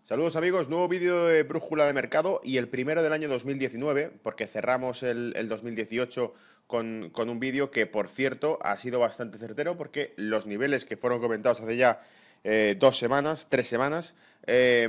Saludos amigos, nuevo vídeo de Brújula de Mercado y el primero del año 2019, porque cerramos el 2018 con un vídeo que, por cierto, ha sido bastante certero porque los niveles que fueron comentados hace ya 2 semanas, 3 semanas, se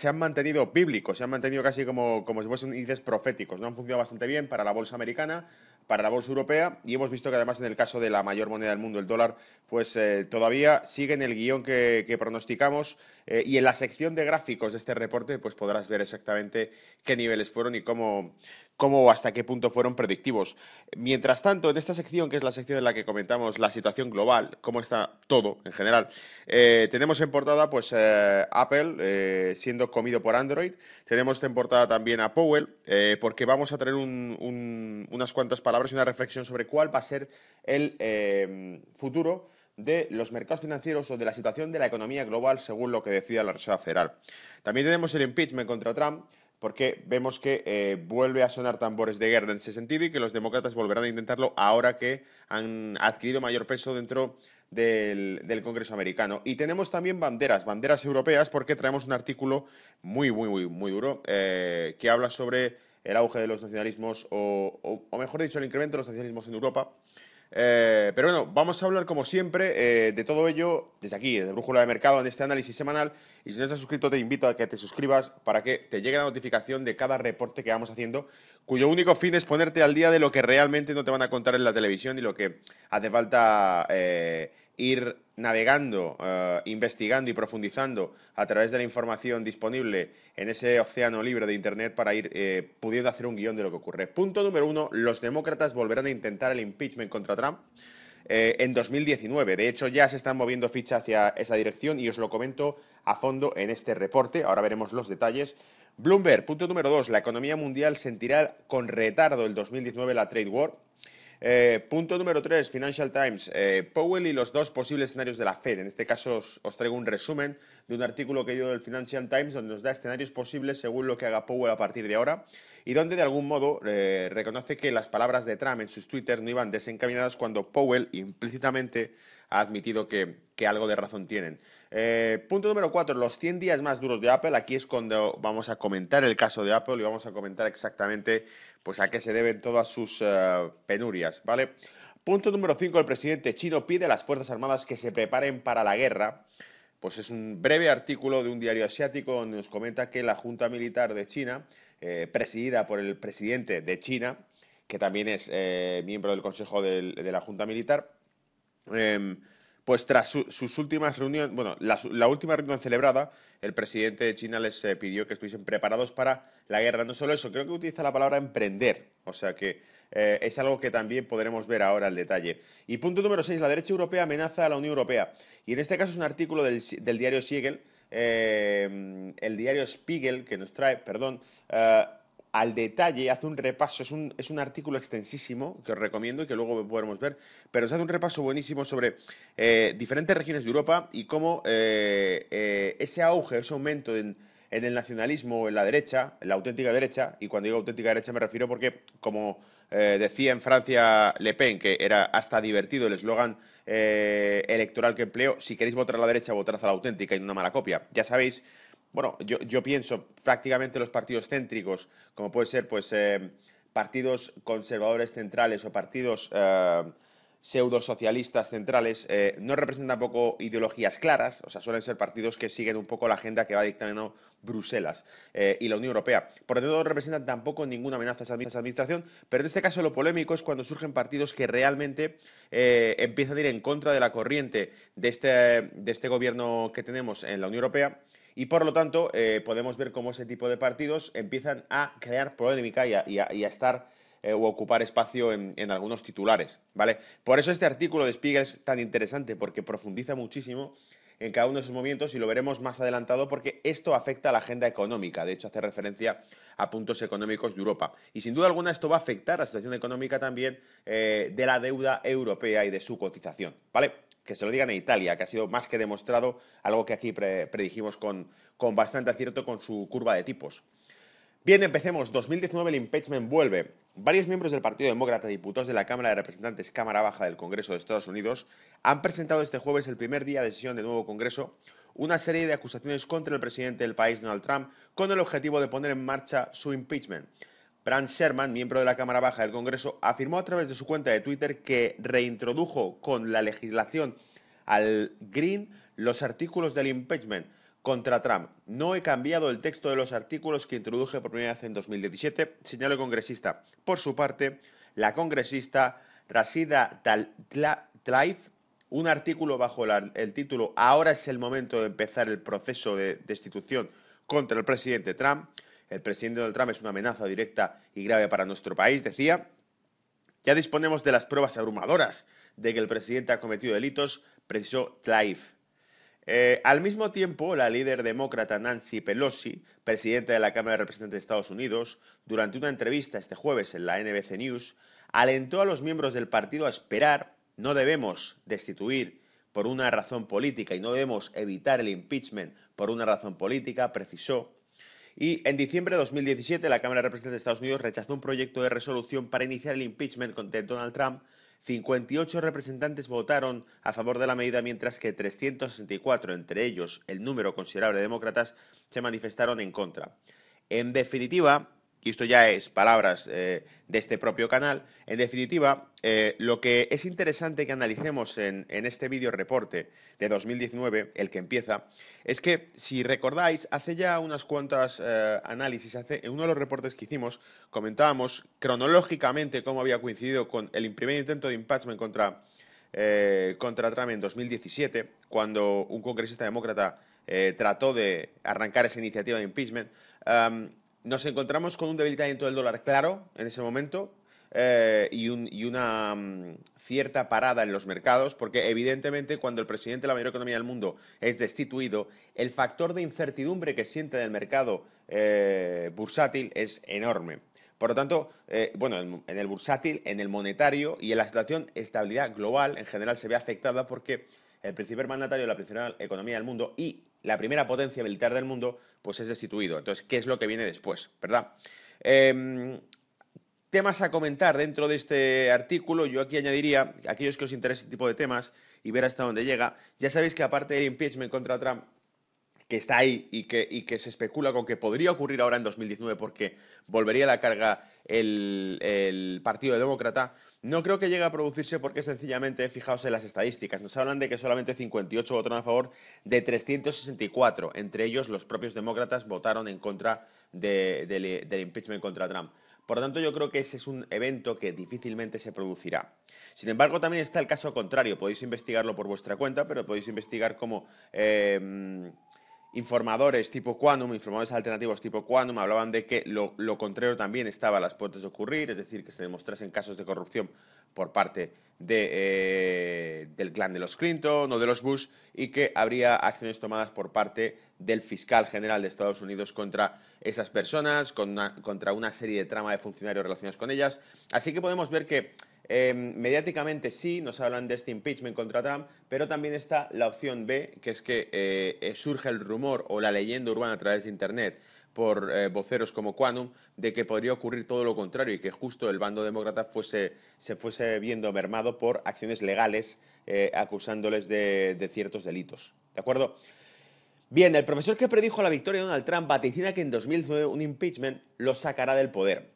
han mantenido bíblicos, se han mantenido casi como si fuesen índices proféticos, ¿no? Han funcionado bastante bien para la bolsa americana, para la bolsa europea y hemos visto que además en el caso de la mayor moneda del mundo, el dólar, pues todavía sigue en el guión que pronosticamos y en la sección de gráficos de este reporte pues podrás ver exactamente qué niveles fueron y cómo o hasta qué punto fueron predictivos. Mientras tanto, en esta sección, que es la sección en la que comentamos la situación global, cómo está todo en general, tenemos en portada pues Apple siendo comido por Android, tenemos en portada también a Powell, porque vamos a tener unas cuantas palabras y una reflexión sobre cuál va a ser el futuro de los mercados financieros o de la situación de la economía global según lo que decida la Reserva Federal. También tenemos el impeachment contra Trump, porque vemos que vuelve a sonar tambores de guerra en ese sentido y que los demócratas volverán a intentarlo ahora que han adquirido mayor peso dentro del Congreso americano. Y tenemos también banderas europeas, porque traemos un artículo muy duro que habla sobre el auge de los nacionalismos o mejor dicho, el incremento de los nacionalismos en Europa. Pero bueno, vamos a hablar como siempre de todo ello desde aquí, desde Brújula de Mercado, en este análisis semanal. Y si no estás suscrito, te invito a que te suscribas para que te llegue la notificación de cada reporte que vamos haciendo, cuyo único fin es ponerte al día de lo que realmente no te van a contar en la televisión y lo que hace falta ir navegando, investigando y profundizando a través de la información disponible en ese océano libre de Internet para ir pudiendo hacer un guión de lo que ocurre. Punto número uno, los demócratas volverán a intentar el impeachment contra Trump en 2019. De hecho, ya se están moviendo fichas hacia esa dirección y os lo comento a fondo en este reporte. Ahora veremos los detalles. Bloomberg, punto número dos, la economía mundial sentirá con retardo el 2019 la trade war. Punto número 3, Financial Times. Powell y los dos posibles escenarios de la Fed. En este caso os traigo un resumen de un artículo que dio el Financial Times donde nos da escenarios posibles según lo que haga Powell a partir de ahora y donde de algún modo reconoce que las palabras de Trump en sus twitters no iban desencaminadas cuando Powell implícitamente ha admitido que algo de razón tienen. Punto número 4, los 100 días más duros de Apple. Aquí es cuando vamos a comentar el caso de Apple y vamos a comentar exactamente pues a qué se deben todas sus penurias, ¿vale? Punto número 5, el presidente chino pide a las Fuerzas Armadas que se preparen para la guerra. Pues es un breve artículo de un diario asiático donde nos comenta que la Junta Militar de China, presidida por el presidente de China, que también es miembro del Consejo de la Junta Militar, eh, pues tras sus últimas reuniones, bueno, la última reunión celebrada, el presidente de China les pidió que estuviesen preparados para la guerra. No solo eso, creo que utiliza la palabra emprender, o sea que es algo que también podremos ver ahora al detalle. Y punto número 6, la derecha europea amenaza a la Unión Europea. Y en este caso es un artículo del diario Siegel, el diario Spiegel, que nos trae, perdón, al detalle, hace un repaso, es un artículo extensísimo que os recomiendo y que luego podremos ver, pero nos hace un repaso buenísimo sobre diferentes regiones de Europa y cómo ese auge, ese aumento en el nacionalismo en la derecha, en la auténtica derecha, y cuando digo auténtica derecha me refiero porque, como decía en Francia Le Pen, que era hasta divertido el eslogan electoral que empleó, si queréis votar a la derecha, votad a la auténtica y no una mala copia. Ya sabéis, bueno, yo pienso prácticamente los partidos céntricos, como puede ser pues partidos conservadores centrales o partidos pseudo-socialistas centrales, no representan tampoco ideologías claras, o sea, suelen ser partidos que siguen un poco la agenda que va dictaminando Bruselas y la Unión Europea. Por lo tanto, no representan tampoco ninguna amenaza a esa administración, pero en este caso lo polémico es cuando surgen partidos que realmente empiezan a ir en contra de la corriente de este gobierno que tenemos en la Unión Europea y por lo tanto podemos ver cómo ese tipo de partidos empiezan a crear polémica y a estar o ocupar espacio en algunos titulares, ¿vale? Por eso este artículo de Spiegel es tan interesante, porque profundiza muchísimo en cada uno de sus movimientos y lo veremos más adelantado porque esto afecta a la agenda económica. De hecho, hace referencia a puntos económicos de Europa. Y sin duda alguna esto va a afectar a la situación económica también de la deuda europea y de su cotización, ¿vale? Que se lo digan a Italia, que ha sido más que demostrado, algo que aquí predijimos con bastante acierto con su curva de tipos. Bien, empecemos. 2019 el impeachment vuelve. Varios miembros del Partido Demócrata, diputados de la Cámara de Representantes, Cámara Baja del Congreso de Estados Unidos, han presentado este jueves, el primer día de sesión del nuevo Congreso, una serie de acusaciones contra el presidente del país, Donald Trump, con el objetivo de poner en marcha su impeachment. Brad Sherman, miembro de la Cámara Baja del Congreso, afirmó a través de su cuenta de Twitter que reintrodujo con la legislación al Green los artículos del impeachment contra Trump. No he cambiado el texto de los artículos que introduje por primera vez en 2017, señaló el congresista. Por su parte, la congresista Rashida Tlaib, un artículo bajo el título "Ahora es el momento de empezar el proceso de destitución contra el presidente Trump". El presidente Donald Trump es una amenaza directa y grave para nuestro país, decía. Ya disponemos de las pruebas abrumadoras de que el presidente ha cometido delitos, precisó Tlaib. Al mismo tiempo, la líder demócrata Nancy Pelosi, presidenta de la Cámara de Representantes de Estados Unidos, durante una entrevista este jueves en la NBC News, alentó a los miembros del partido a esperar. No debemos destituir por una razón política y no debemos evitar el impeachment por una razón política, precisó. Y en diciembre de 2017, la Cámara de Representantes de Estados Unidos rechazó un proyecto de resolución para iniciar el impeachment contra Donald Trump. 58 representantes votaron a favor de la medida, mientras que 364, entre ellos el número considerable de demócratas, se manifestaron en contra. En definitiva, y esto ya es palabras de este propio canal, en definitiva, lo que es interesante que analicemos en este vídeo reporte de 2019, el que empieza, es que, si recordáis, hace ya unas cuantas análisis, en uno de los reportes que hicimos, comentábamos cronológicamente cómo había coincidido con el primer intento de impeachment contra Trump en 2017, cuando un congresista demócrata trató de arrancar esa iniciativa de impeachment. Nos encontramos con un debilitamiento del dólar claro en ese momento y una cierta parada en los mercados, porque evidentemente cuando el presidente de la mayor economía del mundo es destituido, el factor de incertidumbre que siente en el mercado bursátil es enorme. Por lo tanto, en el bursátil, en el monetario y en la situación de estabilidad global en general se ve afectada porque el principal mandatario de la principal economía del mundo y la primera potencia militar del mundo, pues es destituido. Entonces, ¿qué es lo que viene después? ¿Verdad? Temas a comentar dentro de este artículo. Yo aquí añadiría, a aquellos que os interese este tipo de temas y ver hasta dónde llega, ya sabéis que aparte del impeachment contra Trump, que está ahí y que se especula con que podría ocurrir ahora en 2019 porque volvería a la carga el Partido Demócrata, no creo que llegue a producirse porque sencillamente, fijaos en las estadísticas, nos hablan de que solamente 58 votaron a favor de 364, entre ellos los propios demócratas votaron en contra del impeachment contra Trump. Por lo tanto, yo creo que ese es un evento que difícilmente se producirá. Sin embargo, también está el caso contrario. Podéis investigarlo por vuestra cuenta, pero podéis investigar cómo informadores tipo Quantum, informadores alternativos tipo Quantum, hablaban de que lo contrario también estaba a las puertas de ocurrir, es decir, que se demostrasen casos de corrupción por parte del clan de los Clinton o de los Bush y que habría acciones tomadas por parte del fiscal general de Estados Unidos contra esas personas, contra una serie de trama de funcionarios relacionados con ellas. Así que podemos ver que mediáticamente sí, nos hablan de este impeachment contra Trump, pero también está la opción B, que es que surge el rumor o la leyenda urbana a través de Internet por voceros como Quantum, de que podría ocurrir todo lo contrario y que justo el bando demócrata se fuese viendo mermado por acciones legales acusándoles de ciertos delitos. ¿De acuerdo? Bien, el profesor que predijo la victoria de Donald Trump vaticina que en 2009 un impeachment lo sacará del poder.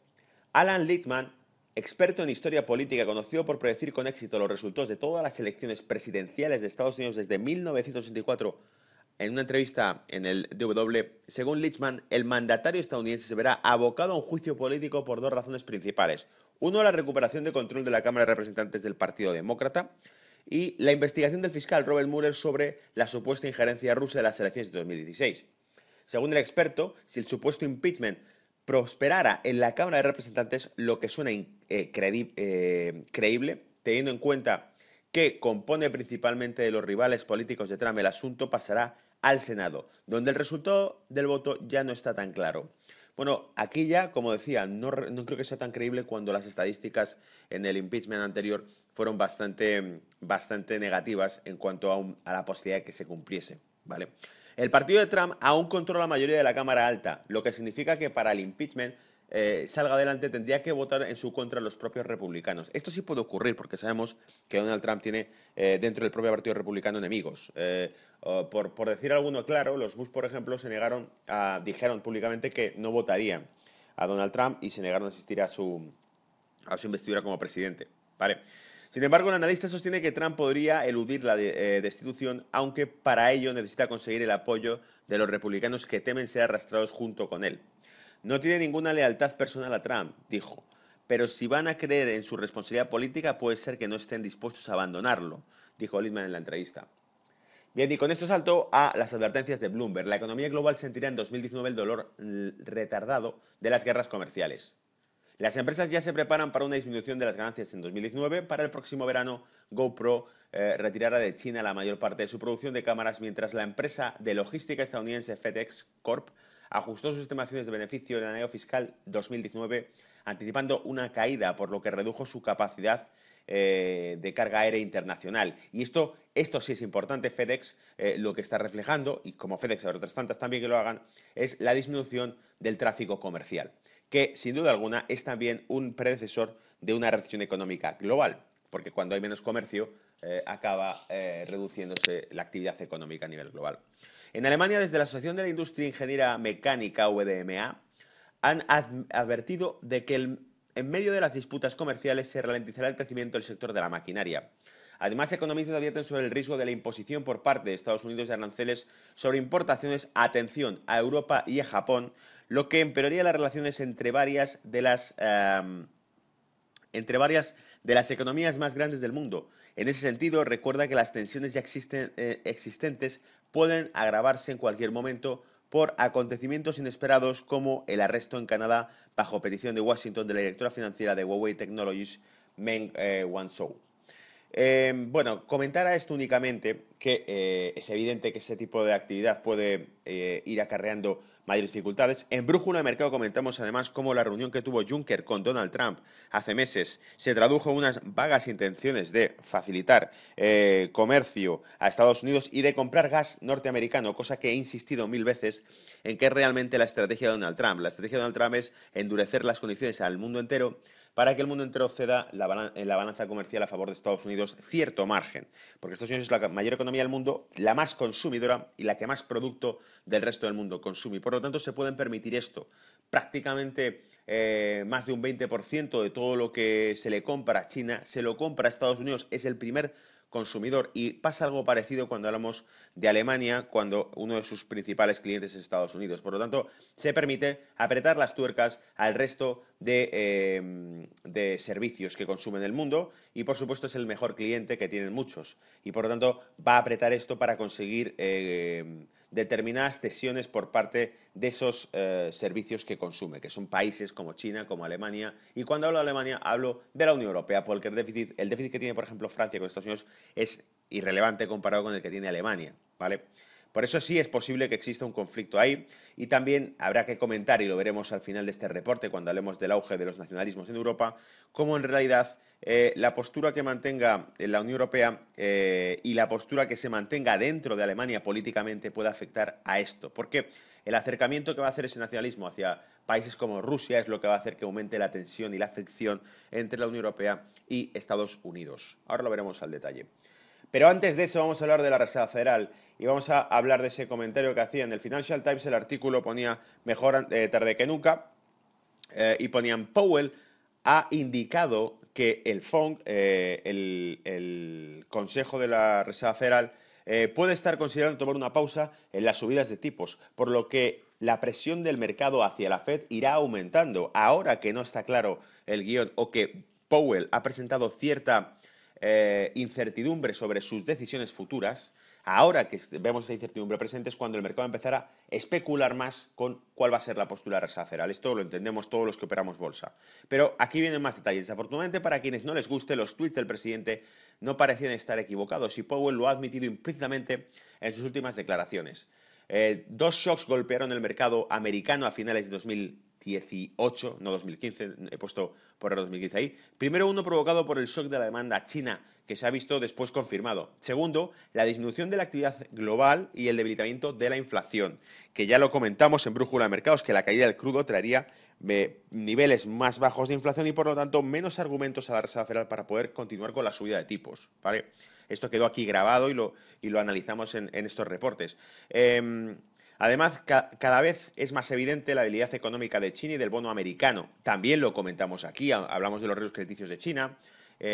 Alan Lichtman, experto en historia política, conocido por predecir con éxito los resultados de todas las elecciones presidenciales de Estados Unidos desde 1964, en una entrevista en el DW, según Lichtman, el mandatario estadounidense se verá abocado a un juicio político por dos razones principales. Uno, la recuperación de control de la Cámara de Representantes del Partido Demócrata y la investigación del fiscal Robert Mueller sobre la supuesta injerencia rusa en las elecciones de 2016. Según el experto, si el supuesto impeachment prosperara en la Cámara de Representantes, lo que suena creíble, teniendo en cuenta que compone principalmente de los rivales políticos de Trump, el asunto pasará al Senado, donde el resultado del voto ya no está tan claro. Bueno, aquí ya, como decía, no creo que sea tan creíble cuando las estadísticas en el impeachment anterior fueron bastante negativas en cuanto a la posibilidad de que se cumpliese, ¿vale? El partido de Trump aún controla la mayoría de la Cámara Alta, lo que significa que para el impeachment salga adelante tendría que votar en su contra los propios republicanos. Esto sí puede ocurrir porque sabemos que Donald Trump tiene dentro del propio Partido Republicano enemigos. Por decir alguno claro, los Bush, por ejemplo, dijeron públicamente que no votarían a Donald Trump y se negaron a asistir a su investidura como presidente. ¿Vale? Sin embargo, el analista sostiene que Trump podría eludir la destitución, aunque para ello necesita conseguir el apoyo de los republicanos que temen ser arrastrados junto con él. No tiene ninguna lealtad personal a Trump, dijo, pero si van a creer en su responsabilidad política puede ser que no estén dispuestos a abandonarlo, dijo Littman en la entrevista. Bien, y con esto salto a las advertencias de Bloomberg. La economía global sentirá en 2019 el dolor retardado de las guerras comerciales. Las empresas ya se preparan para una disminución de las ganancias en 2019. Para el próximo verano, GoPro retirará de China la mayor parte de su producción de cámaras, mientras la empresa de logística estadounidense FedEx Corp ajustó sus estimaciones de beneficio en el año fiscal 2019, anticipando una caída, por lo que redujo su capacidad de carga aérea internacional. Y esto sí es importante. FedEx lo que está reflejando, y como FedEx y otras tantas también que lo hagan, es la disminución del tráfico comercial, que sin duda alguna es también un predecesor de una recesión económica global, porque cuando hay menos comercio acaba reduciéndose la actividad económica a nivel global. En Alemania, desde la Asociación de la Industria Ingeniera Mecánica, VDMA, han advertido de que en medio de las disputas comerciales se ralentizará el crecimiento del sector de la maquinaria. Además, economistas advierten sobre el riesgo de la imposición por parte de Estados Unidos de aranceles sobre importaciones, atención, a Europa y a Japón, lo que empeoraría las relaciones entre varias de las economías más grandes del mundo. En ese sentido, recuerda que las tensiones ya existentes pueden agravarse en cualquier momento por acontecimientos inesperados como el arresto en Canadá bajo petición de Washington de la directora financiera de Huawei Technologies, Meng Wanzhou. Bueno, comentar a esto únicamente que es evidente que ese tipo de actividad puede ir acarreando mayores dificultades. En Brújula de Mercado comentamos además cómo la reunión que tuvo Juncker con Donald Trump hace meses se tradujo en unas vagas intenciones de facilitar comercio a Estados Unidos y de comprar gas norteamericano, cosa que he insistido 1000 veces en que es realmente la estrategia de Donald Trump. La estrategia de Donald Trump es endurecer las condiciones al mundo entero para que el mundo entero ceda en la balanza comercial a favor de Estados Unidos cierto margen, porque Estados Unidos es la mayor economía del mundo, la más consumidora y la que más producto del resto del mundo consume. Y por lo tanto se pueden permitir esto. Prácticamente más de un 20% de todo lo que se le compra a China se lo compra a Estados Unidos. Es el primer consumidor, y pasa algo parecido cuando hablamos de Alemania, cuando uno de sus principales clientes es Estados Unidos. Por lo tanto, se permite apretar las tuercas al resto de servicios que consumen el mundo, y por supuesto es el mejor cliente que tienen muchos, y por lo tanto va a apretar esto para conseguir determinadas cesiones por parte de esos servicios que consume, que son países como China, como Alemania. Y cuando hablo de Alemania hablo de la Unión Europea, porque el déficit que tiene, por ejemplo, Francia con Estados Unidos es irrelevante comparado con el que tiene Alemania, ¿vale? Por eso sí es posible que exista un conflicto ahí, y también habrá que comentar, y lo veremos al final de este reporte cuando hablemos del auge de los nacionalismos en Europa, cómo en realidad la postura que mantenga la Unión Europea y la postura que se mantenga dentro de Alemania políticamente puede afectar a esto. Porque el acercamiento que va a hacer ese nacionalismo hacia países como Rusia es lo que va a hacer que aumente la tensión y la fricción entre la Unión Europea y Estados Unidos. Ahora lo veremos al detalle. Pero antes de eso vamos a hablar de la Reserva Federal y vamos a hablar de ese comentario que hacía en el Financial Times. El artículo ponía mejor tarde que nunca y ponían: Powell ha indicado que el FONC, el Consejo de la Reserva Federal, puede estar considerando tomar una pausa en las subidas de tipos, por lo que la presión del mercado hacia la Fed irá aumentando. Ahora que no está claro el guión, o que Powell ha presentado cierta incertidumbre sobre sus decisiones futuras, ahora que vemos esa incertidumbre presente es cuando el mercado empezará a especular más con cuál va a ser la postura de la Reserva Federal. Esto lo entendemos todos los que operamos bolsa. Pero aquí vienen más detalles. Desafortunadamente, para quienes no les guste, los tweets del presidente no parecían estar equivocados, y Powell lo ha admitido implícitamente en sus últimas declaraciones. Dos shocks golpearon el mercado americano a finales de 2018, no 2015, he puesto por el 2015 ahí. Primero, uno provocado por el shock de la demanda china, que se ha visto después confirmado. Segundo, la disminución de la actividad global y el debilitamiento de la inflación, que ya lo comentamos en Brújula de Mercados, que la caída del crudo traería niveles más bajos de inflación y por lo tanto menos argumentos a la Reserva Federal para poder continuar con la subida de tipos, ¿vale? Esto quedó aquí grabado y lo analizamos en estos reportes. Además, cada vez es más evidente la debilidad económica de China y del bono americano. También lo comentamos aquí, hablamos de los riesgos crediticios de China,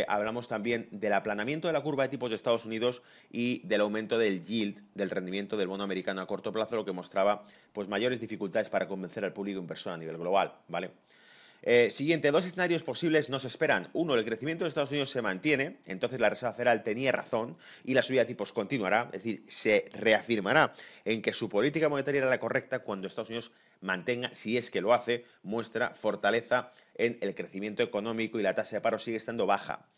hablamos también del aplanamiento de la curva de tipos de Estados Unidos y del aumento del yield, del rendimiento del bono americano a corto plazo, lo que mostraba pues, mayores dificultades para convencer al público inversor a nivel global, ¿vale? Siguiente, dos escenarios posibles nos esperan. Uno, el crecimiento de Estados Unidos se mantiene, entonces la Reserva Federal tenía razón y la subida de tipos continuará, es decir, se reafirmará en que su política monetaria era la correcta cuando Estados Unidos mantenga, si es que lo hace, muestra fortaleza en el crecimiento económico y la tasa de paro sigue estando baja.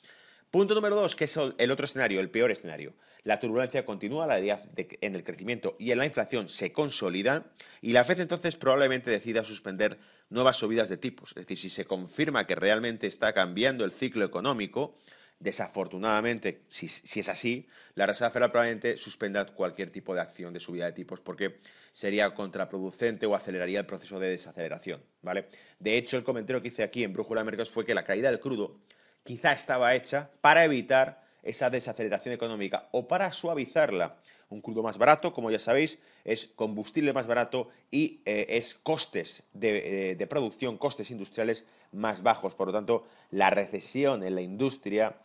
Punto número 2, que es el otro escenario, el peor escenario. La turbulencia continúa, la debilidad en el crecimiento y en la inflación se consolida y la FED entonces probablemente decida suspender nuevas subidas de tipos. Es decir, si se confirma que realmente está cambiando el ciclo económico, desafortunadamente, si es así, la Reserva Federal probablemente suspenda cualquier tipo de acción de subida de tipos porque sería contraproducente o aceleraría el proceso de desaceleración, ¿vale? De hecho, el comentario que hice aquí en Brújula de Mercados fue que la caída del crudo quizá estaba hecha para evitar esa desaceleración económica o para suavizarla. Un crudo más barato, como ya sabéis, es combustible más barato y es costes de producción, costes industriales más bajos. Por lo tanto, la recesión en la industria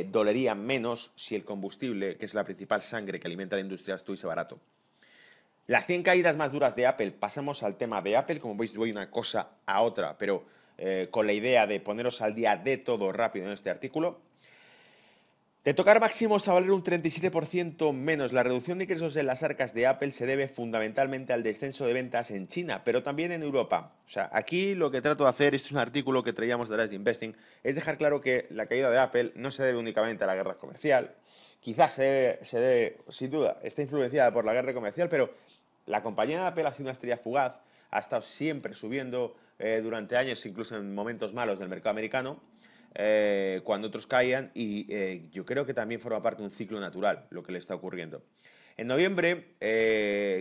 dolería menos si el combustible, que es la principal sangre que alimenta la industria, estuviese barato. Las 100 caídas más duras de Apple. Pasamos al tema de Apple. Como veis, voy una cosa a otra, pero con la idea de poneros al día de todo rápido en este artículo. De tocar máximos a valer un 37% menos, la reducción de ingresos en las arcas de Apple se debe fundamentalmente al descenso de ventas en China, pero también en Europa. O sea, aquí lo que trato de hacer, esto es un artículo que traíamos de Last Investing, es dejar claro que la caída de Apple no se debe únicamente a la guerra comercial. Quizás se debe, sin duda, está influenciada por la guerra comercial, pero la compañía de Apple ha sido una estrella fugaz, ha estado siempre subiendo durante años, incluso en momentos malos del mercado americano. Cuando otros caían y yo creo que también forma parte de un ciclo natural lo que le está ocurriendo. En noviembre,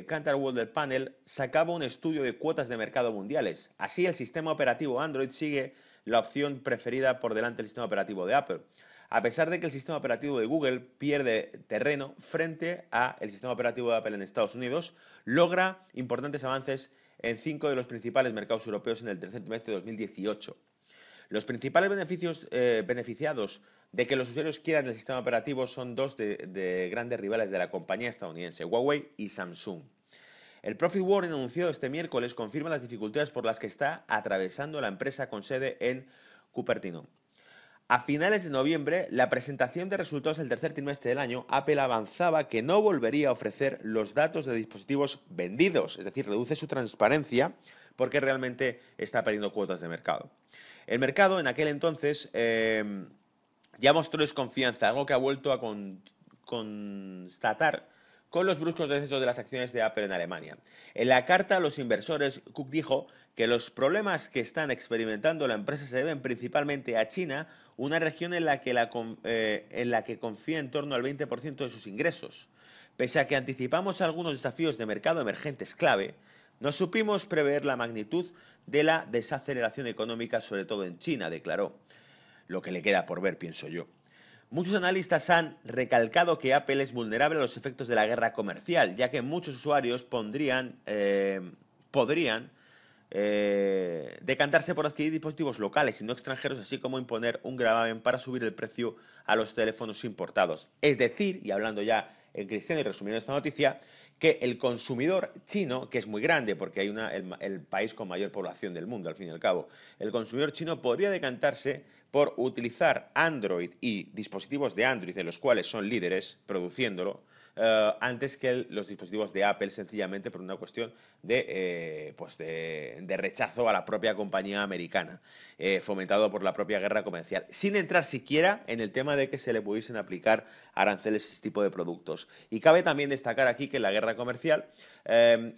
Cantar World Panel sacaba un estudio de cuotas de mercado mundiales. Así, el sistema operativo Android sigue la opción preferida por delante del sistema operativo de Apple, a pesar de que el sistema operativo de Google pierde terreno frente al sistema operativo de Apple en Estados Unidos, logra importantes avances en 5 de los principales mercados europeos en el tercer trimestre de 2018. Los principales beneficiados de que los usuarios quieran el sistema operativo son dos de grandes rivales de la compañía estadounidense, Huawei y Samsung. El Profit Warning anunciado este miércoles confirma las dificultades por las que está atravesando la empresa con sede en Cupertino. A finales de noviembre, la presentación de resultados del tercer trimestre del año, Apple avanzaba que no volvería a ofrecer los datos de dispositivos vendidos, es decir, reduce su transparencia porque realmente está perdiendo cuotas de mercado. El mercado en aquel entonces ya mostró desconfianza, algo que ha vuelto a constatar con los bruscos descensos de las acciones de Apple en Alemania. En la carta a los inversores, Cook dijo que los problemas que están experimentando la empresa se deben principalmente a China, una región en la que confía en torno al 20% de sus ingresos. Pese a que anticipamos algunos desafíos de mercado emergentes clave, no supimos prever la magnitud de la desaceleración económica, sobre todo en China, declaró. Lo que le queda por ver, pienso yo. Muchos analistas han recalcado que Apple es vulnerable a los efectos de la guerra comercial, ya que muchos usuarios podrían decantarse por adquirir dispositivos locales y no extranjeros, así como imponer un gravamen para subir el precio a los teléfonos importados. Es decir, y hablando ya en cristiano y resumiendo esta noticia, que el consumidor chino, que es muy grande porque hay el país con mayor población del mundo, al fin y al cabo, el consumidor chino podría decantarse por utilizar Android y dispositivos de Android, de los cuales son líderes produciéndolo, antes que los dispositivos de Apple, sencillamente por una cuestión de rechazo a la propia compañía americana, fomentado por la propia guerra comercial, sin entrar siquiera en el tema de que se le pudiesen aplicar aranceles a este tipo de productos. Y cabe también destacar aquí que la guerra comercial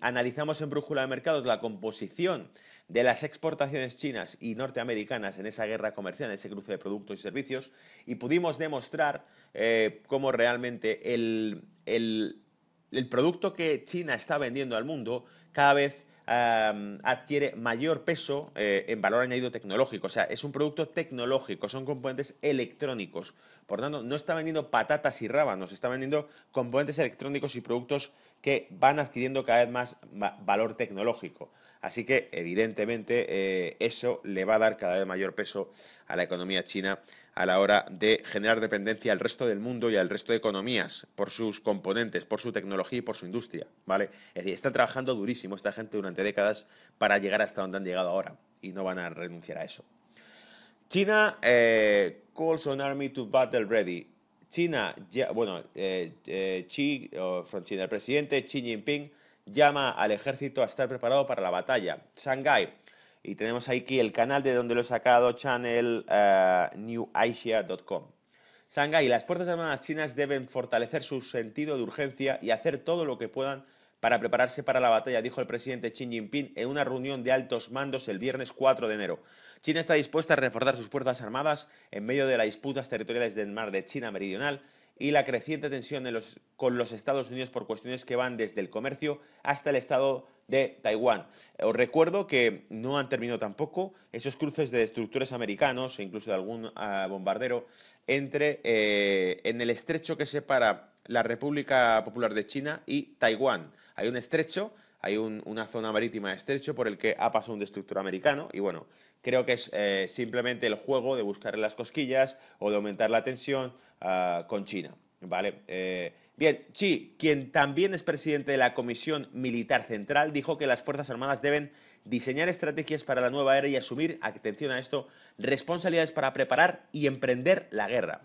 analizamos en Brújula de Mercados la composición de las exportaciones chinas y norteamericanas en esa guerra comercial, en ese cruce de productos y servicios, y pudimos demostrar cómo realmente el producto que China está vendiendo al mundo cada vez adquiere mayor peso en valor añadido tecnológico. O sea, es un producto tecnológico, son componentes electrónicos. Por tanto, no está vendiendo patatas y rábanos, está vendiendo componentes electrónicos y productos que van adquiriendo cada vez más valor tecnológico. Así que, evidentemente, eso le va a dar cada vez mayor peso a la economía china a la hora de generar dependencia al resto del mundo y al resto de economías por sus componentes, por su tecnología y por su industria, ¿vale? Es decir, están trabajando durísimo esta gente durante décadas para llegar hasta donde han llegado ahora y no van a renunciar a eso. China calls on army to battle ready. China, from China, el presidente Xi Jinping llama al ejército a estar preparado para la batalla. Shanghái, y tenemos aquí el canal de donde lo he sacado, channel newasia.com. Shanghái, las Fuerzas Armadas chinas deben fortalecer su sentido de urgencia y hacer todo lo que puedan para prepararse para la batalla, dijo el presidente Xi Jinping en una reunión de altos mandos el viernes 4 de enero. China está dispuesta a reforzar sus fuerzas armadas en medio de las disputas territoriales del mar de China Meridional y la creciente tensión con los Estados Unidos por cuestiones que van desde el comercio hasta el estado de Taiwán. Os recuerdo que no han terminado tampoco esos cruces de destructores americanos e incluso de algún bombardero en el estrecho que separa la República Popular de China y Taiwán. Hay un estrecho, hay una zona marítima de estrecho por el que ha pasado un destructor americano y bueno, creo que es simplemente el juego de buscar las cosquillas o de aumentar la tensión con China, ¿vale? Bien, Xi, quien también es presidente de la Comisión Militar Central, dijo que las Fuerzas Armadas deben diseñar estrategias para la nueva era y asumir, atención a esto, responsabilidades para preparar y emprender la guerra.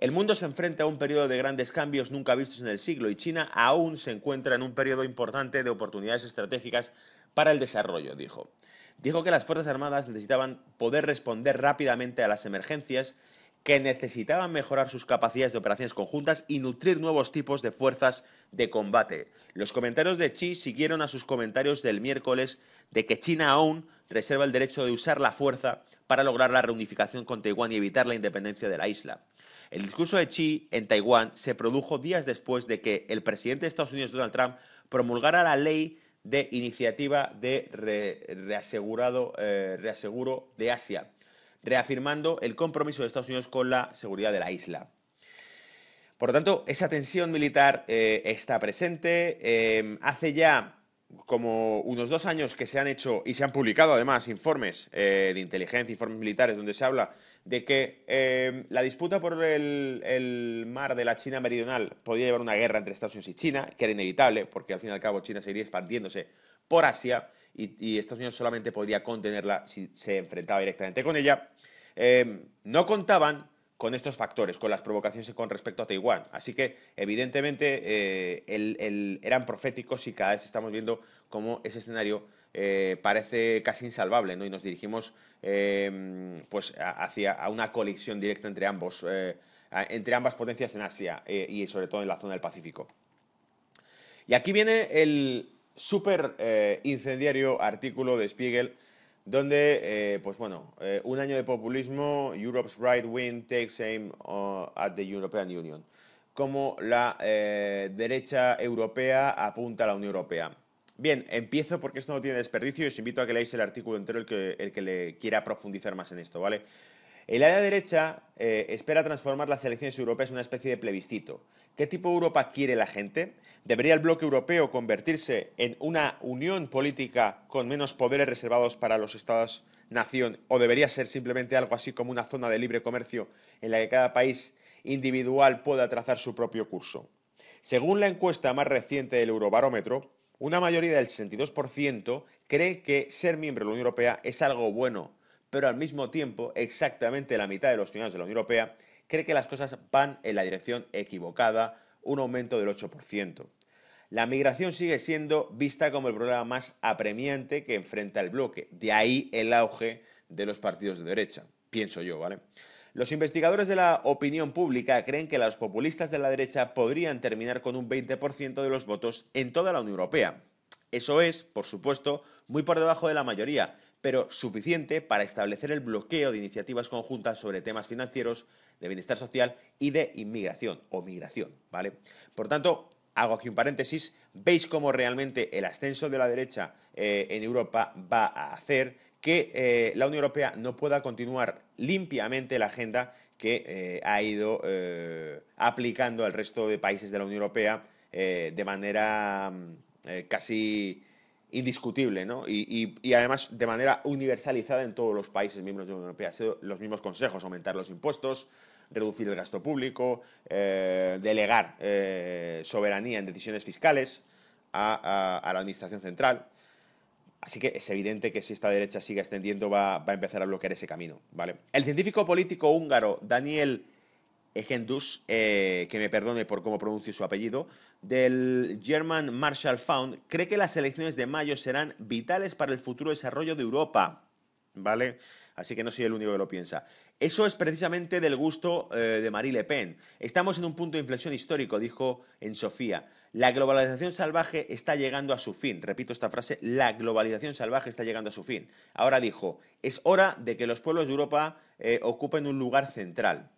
El mundo se enfrenta a un periodo de grandes cambios nunca vistos en el siglo y China aún se encuentra en un periodo importante de oportunidades estratégicas para el desarrollo, dijo. Dijo que las Fuerzas Armadas necesitaban poder responder rápidamente a las emergencias, que necesitaban mejorar sus capacidades de operaciones conjuntas y nutrir nuevos tipos de fuerzas de combate. Los comentarios de Xi siguieron a sus comentarios del miércoles de que China aún reserva el derecho de usar la fuerza para lograr la reunificación con Taiwán y evitar la independencia de la isla. El discurso de Xi en Taiwán se produjo días después de que el presidente de Estados Unidos, Donald Trump, promulgara la ley de iniciativa de reaseguro de Asia, reafirmando el compromiso de Estados Unidos con la seguridad de la isla. Por lo tanto, esa tensión militar está presente. Hace ya como unos 2 años que se han hecho y se han publicado además informes de inteligencia, informes militares, donde se habla de que la disputa por el mar de la China meridional podía llevar a una guerra entre Estados Unidos y China, que era inevitable, porque al fin y al cabo China seguiría expandiéndose por Asia y Estados Unidos solamente podría contenerla si se enfrentaba directamente con ella. No contaban con estos factores, con las provocaciones con respecto a Taiwán. Así que, evidentemente, eran proféticos y cada vez estamos viendo cómo ese escenario parece casi insalvable, ¿no? Y nos dirigimos pues hacia una colisión directa entre ambas potencias en Asia y sobre todo en la zona del Pacífico. Y aquí viene el súper incendiario artículo de Spiegel donde, pues bueno, un año de populismo, Europe's right wing takes aim at the European Union. Como la derecha europea apunta a la Unión Europea. Bien, empiezo porque esto no tiene desperdicio y os invito a que leáis el artículo entero el que le quiera profundizar más en esto, ¿vale? El área derecha espera transformar las elecciones europeas en una especie de plebiscito. ¿Qué tipo de Europa quiere la gente? ¿Debería el bloque europeo convertirse en una unión política con menos poderes reservados para los Estados-nación o debería ser simplemente algo así como una zona de libre comercio en la que cada país individual pueda trazar su propio curso? Según la encuesta más reciente del Eurobarómetro, una mayoría del 62% cree que ser miembro de la Unión Europea es algo bueno, pero al mismo tiempo, exactamente la mitad de los ciudadanos de la Unión Europea cree que las cosas van en la dirección equivocada, un aumento del 8%. La migración sigue siendo vista como el problema más apremiante que enfrenta el bloque. De ahí el auge de los partidos de derecha, pienso yo, ¿vale? Los investigadores de la opinión pública creen que los populistas de la derecha podrían terminar con un 20% de los votos en toda la Unión Europea. Eso es, por supuesto, muy por debajo de la mayoría, pero suficiente para establecer el bloqueo de iniciativas conjuntas sobre temas financieros, de bienestar social y de inmigración o migración, ¿vale? Por tanto, hago aquí un paréntesis, veis cómo realmente el ascenso de la derecha en Europa va a hacer que la Unión Europea no pueda continuar limpiamente la agenda que ha ido aplicando al resto de países de la Unión Europea de manera casi indiscutible, ¿no? Y además de manera universalizada en todos los países miembros de la Unión Europea. Han sido los mismos consejos: aumentar los impuestos, reducir el gasto público, delegar soberanía en decisiones fiscales a la Administración Central. Así que es evidente que si esta derecha sigue extendiendo va a empezar a bloquear ese camino, ¿vale? El científico político húngaro Daniel Egendus, que me perdone por cómo pronuncio su apellido, del German Marshall Fund, cree que las elecciones de mayo serán vitales para el futuro desarrollo de Europa, ¿vale? Así que no soy el único que lo piensa. Eso es precisamente del gusto de Marine Le Pen. Estamos en un punto de inflexión histórico, dijo en Sofía. La globalización salvaje está llegando a su fin. Repito esta frase, la globalización salvaje está llegando a su fin. Ahora dijo, es hora de que los pueblos de Europa ocupen un lugar central.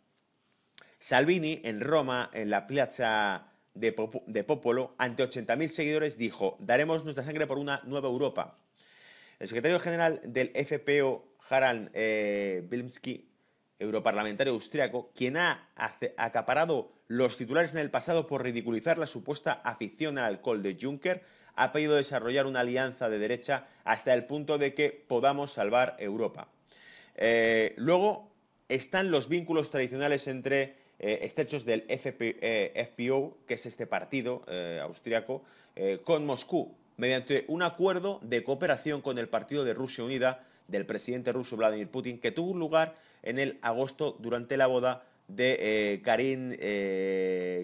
Salvini, en Roma, en la Piazza de Popolo, ante 80.000 seguidores, dijo, daremos nuestra sangre por una nueva Europa. El secretario general del FPO, Harald Wilmski, europarlamentario austriaco, quien ha acaparado los titulares en el pasado por ridiculizar la supuesta afición al alcohol de Juncker, ha pedido desarrollar una alianza de derecha hasta el punto de que podamos salvar Europa. Luego están los vínculos tradicionales entre estrechos del FPO, que es este partido austriaco, con Moscú, mediante un acuerdo de cooperación con el Partido de Rusia Unida del presidente ruso Vladimir Putin, que tuvo lugar en el agosto durante la boda de Karin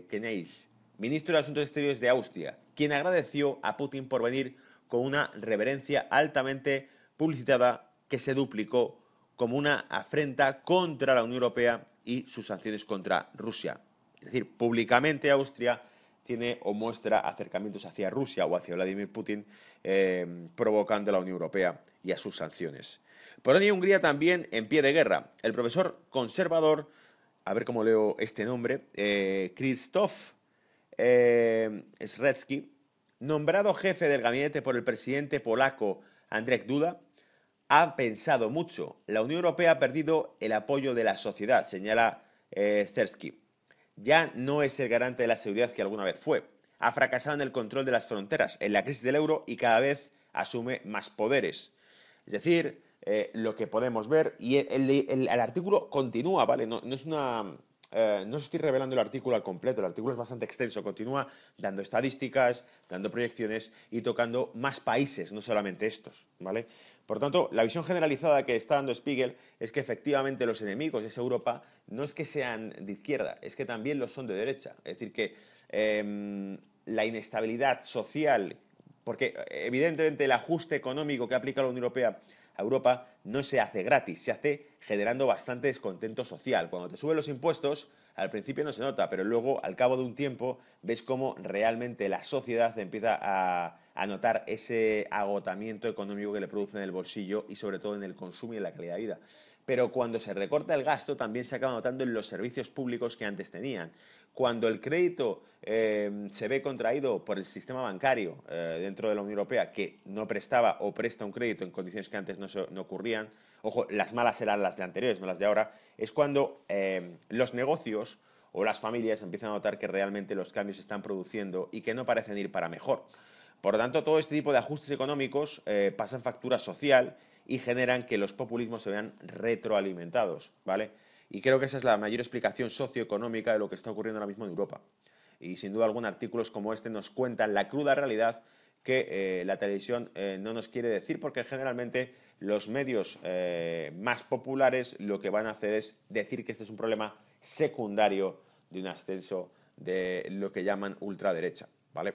Kneis, ministro de Asuntos Exteriores de Austria, quien agradeció a Putin por venir con una reverencia altamente publicitada que se duplicó como una afrenta contra la Unión Europea y sus sanciones contra Rusia. Es decir, públicamente Austria tiene o muestra acercamientos hacia Rusia o hacia Vladimir Putin, provocando a la Unión Europea y a sus sanciones. Polonia y Hungría también en pie de guerra. El profesor conservador, a ver cómo leo este nombre, Krzysztof Srecki, nombrado jefe del gabinete por el presidente polaco Andrzej Duda, ha pensado mucho. La Unión Europea ha perdido el apoyo de la sociedad, señala Srecki. Ya no es el garante de la seguridad que alguna vez fue. Ha fracasado en el control de las fronteras, en la crisis del euro y cada vez asume más poderes. Es decir, lo que podemos ver, y el artículo continúa, ¿vale? No es una... no os estoy revelando el artículo al completo, el artículo es bastante extenso, continúa dando estadísticas, dando proyecciones y tocando más países, no solamente estos, ¿vale? Por tanto, la visión generalizada que está dando Spiegel es que efectivamente los enemigos de esa Europa no es que sean de izquierda, es que también lo son de derecha. Es decir, que la inestabilidad social, porque evidentemente el ajuste económico que aplica la Unión Europea a Europa no se hace gratis, se hace generando bastante descontento social. Cuando te suben los impuestos, al principio no se nota, pero luego, al cabo de un tiempo, ves cómo realmente la sociedad empieza a notar ese agotamiento económico que le produce en el bolsillo y sobre todo en el consumo y en la calidad de vida. Pero cuando se recorta el gasto también se acaba notando en los servicios públicos que antes tenían. Cuando el crédito se ve contraído por el sistema bancario dentro de la Unión Europea, que no prestaba o presta un crédito en condiciones que antes no ocurrían, ojo, las malas eran las de anteriores, no las de ahora, es cuando los negocios o las familias empiezan a notar que realmente los cambios se están produciendo y que no parecen ir para mejor. Por lo tanto, todo este tipo de ajustes económicos pasan factura social y generan que los populismos se vean retroalimentados, ¿vale? Y creo que esa es la mayor explicación socioeconómica de lo que está ocurriendo ahora mismo en Europa. Y sin duda alguna artículos como este nos cuentan la cruda realidad que la televisión no nos quiere decir, porque generalmente los medios más populares lo que van a hacer es decir que este es un problema secundario de un ascenso de lo que llaman ultraderecha, ¿vale?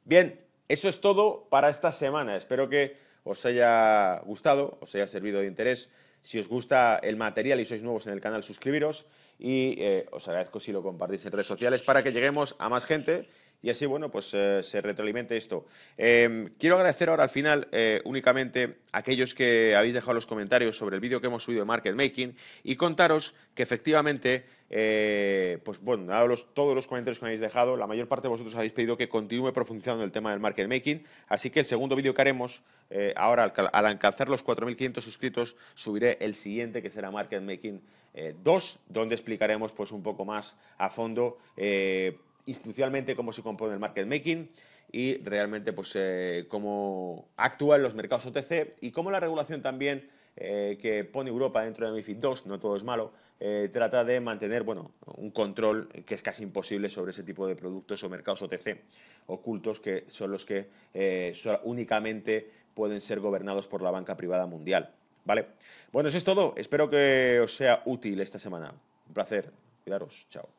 Bien, eso es todo para esta semana. Espero que os haya gustado, os haya servido de interés. Si os gusta el material y sois nuevos en el canal, suscribiros y os agradezco si lo compartís en redes sociales para que lleguemos a más gente y así, bueno, pues se retroalimente esto. Quiero agradecer ahora al final únicamente a aquellos que habéis dejado los comentarios sobre el vídeo que hemos subido de Market Making y contaros que efectivamente, pues bueno, dados todos los comentarios que me habéis dejado, la mayor parte de vosotros habéis pedido que continúe profundizando en el tema del Market Making, así que el segundo vídeo que haremos, ahora al alcanzar los 4.500 suscritos, subiré el siguiente que será Market Making 2, donde explicaremos pues un poco más a fondo institucionalmente cómo se compone el market making y realmente pues cómo actúan los mercados OTC y cómo la regulación también que pone Europa dentro de MiFID II, no todo es malo, trata de mantener bueno, un control que es casi imposible sobre ese tipo de productos o mercados OTC ocultos que son los que únicamente pueden ser gobernados por la banca privada mundial. ¿Vale? Bueno, eso es todo. Espero que os sea útil esta semana. Un placer. Cuidaros. Chao.